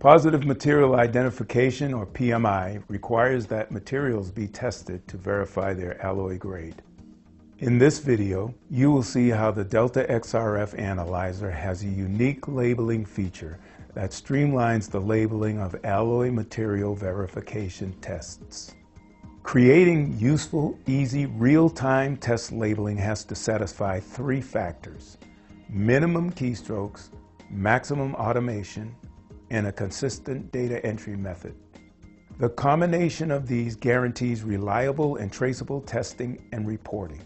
Positive material identification, or PMI, requires that materials be tested to verify their alloy grade. In this video, you will see how the Delta XRF analyzer has a unique labeling feature that streamlines the labeling of alloy material verification tests. Creating useful, easy, real-time test labeling has to satisfy three factors: minimum keystrokes, maximum automation, and a consistent data entry method. The combination of these guarantees reliable and traceable testing and reporting.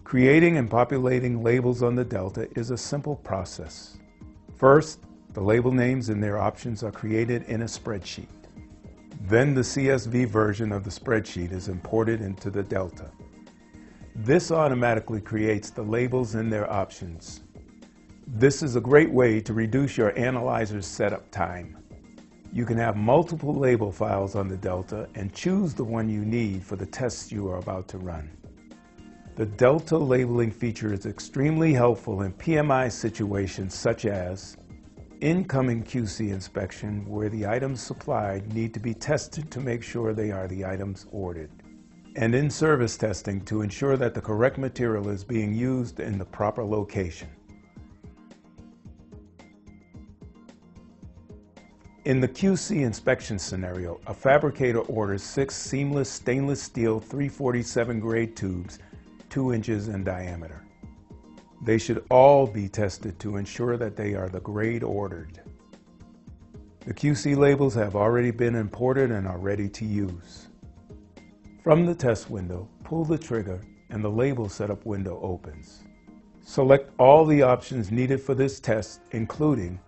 Creating and populating labels on the Delta is a simple process. First, the label names and their options are created in a spreadsheet. Then the CSV version of the spreadsheet is imported into the Delta. This automatically creates the labels and their options. This is a great way to reduce your analyzer's setup time. You can have multiple label files on the Delta and choose the one you need for the tests you are about to run. The Delta labeling feature is extremely helpful in PMI situations such as incoming QC inspection, where the items supplied need to be tested to make sure they are the items ordered, and in-service testing to ensure that the correct material is being used in the proper location. In the QC inspection scenario, a fabricator orders 6 seamless stainless steel 347 grade tubes 2 inches in diameter. They should all be tested to ensure that they are the grade ordered. The QC labels have already been imported and are ready to use. From the test window, pull the trigger and the label setup window opens. Select all the options needed for this test, including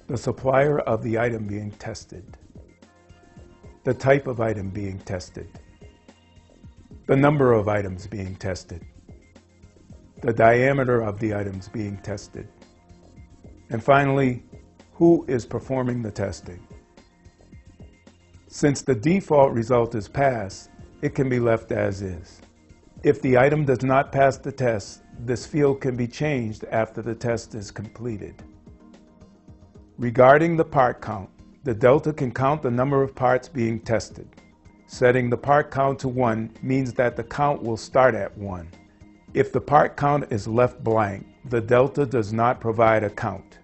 the supplier of the item being tested, the type of item being tested, the number of items being tested, the diameter of the items being tested, and finally, who is performing the testing. Since the default result is pass, it can be left as is. If the item does not pass the test, this field can be changed after the test is completed. Regarding the part count, the Delta can count the number of parts being tested. Setting the part count to 1 means that the count will start at 1. If the part count is left blank, the Delta does not provide a count.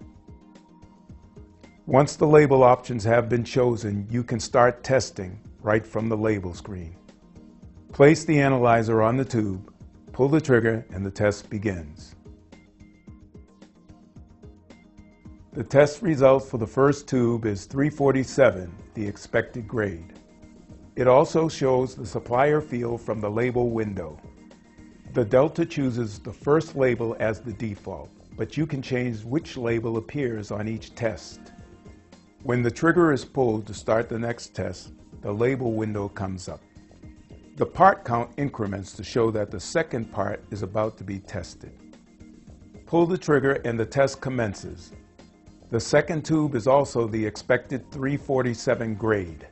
Once the label options have been chosen, you can start testing right from the label screen. Place the analyzer on the tube, pull the trigger, and the test begins. The test result for the first tube is 347, the expected grade. It also shows the supplier field from the label window. The Delta chooses the first label as the default, but you can change which label appears on each test. When the trigger is pulled to start the next test, the label window comes up. The part count increments to show that the second part is about to be tested. Pull the trigger and the test commences. The second tube is also the expected 347 grade.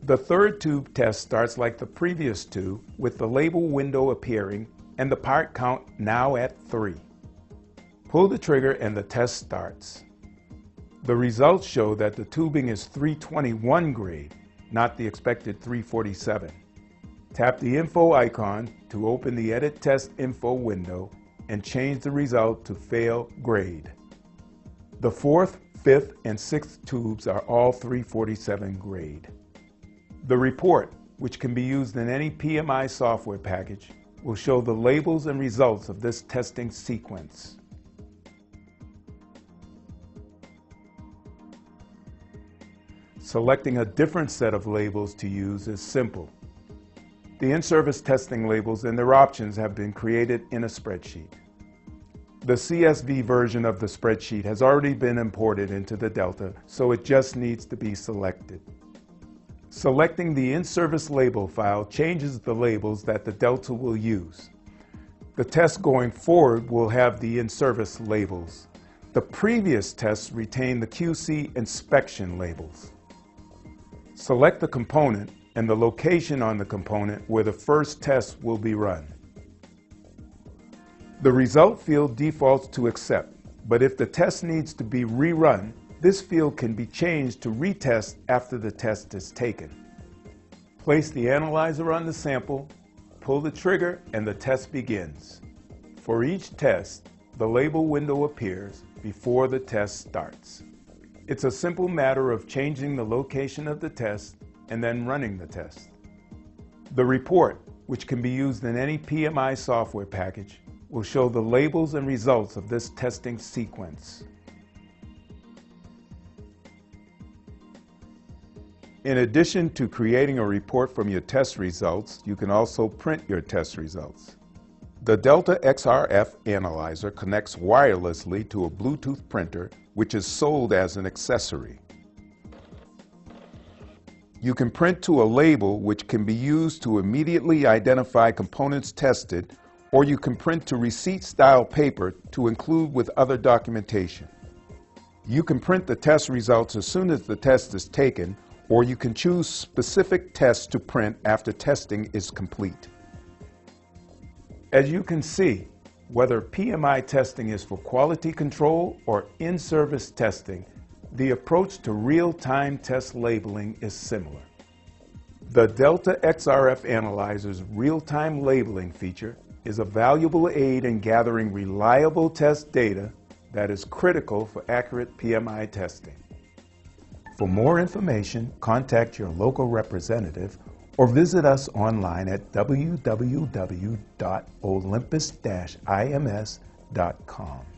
The third tube test starts like the previous two, with the label window appearing and the part count now at 3. Pull the trigger and the test starts. The results show that the tubing is 321 grade, not the expected 347. Tap the info icon to open the Edit Test Info window and change the result to Fail Grade. The 4th, 5th, and 6th tubes are all 347 grade. The report, which can be used in any PMI software package, will show the labels and results of this testing sequence. Selecting a different set of labels to use is simple. The in-service testing labels and their options have been created in a spreadsheet. The CSV version of the spreadsheet has already been imported into the Delta, so it just needs to be selected. Selecting the in-service label file changes the labels that the Delta will use. The test going forward will have the in-service labels. The previous tests retain the QC inspection labels. Select the component and the location on the component where the first test will be run. The result field defaults to accept, but if the test needs to be rerun, This field can be changed to retest after the test is taken. Place the analyzer on the sample, pull the trigger, and the test begins. For each test, the label window appears before the test starts. It's a simple matter of changing the location of the test and then running the test. The report, which can be used in any PMI software package, will show the labels and results of this testing sequence. In addition to creating a report from your test results, you can also print your test results. The Delta XRF analyzer connects wirelessly to a Bluetooth printer, which is sold as an accessory. You can print to a label, which can be used to immediately identify components tested, or you can print to receipt-style paper to include with other documentation. You can print the test results as soon as the test is taken, or you can choose specific tests to print after testing is complete. As you can see, whether PMI testing is for quality control or in-service testing, the approach to real-time test labeling is similar. The Delta XRF Analyzer's real-time labeling feature is a valuable aid in gathering reliable test data that is critical for accurate PMI testing. For more information, contact your local representative or visit us online at www.olympus-ims.com.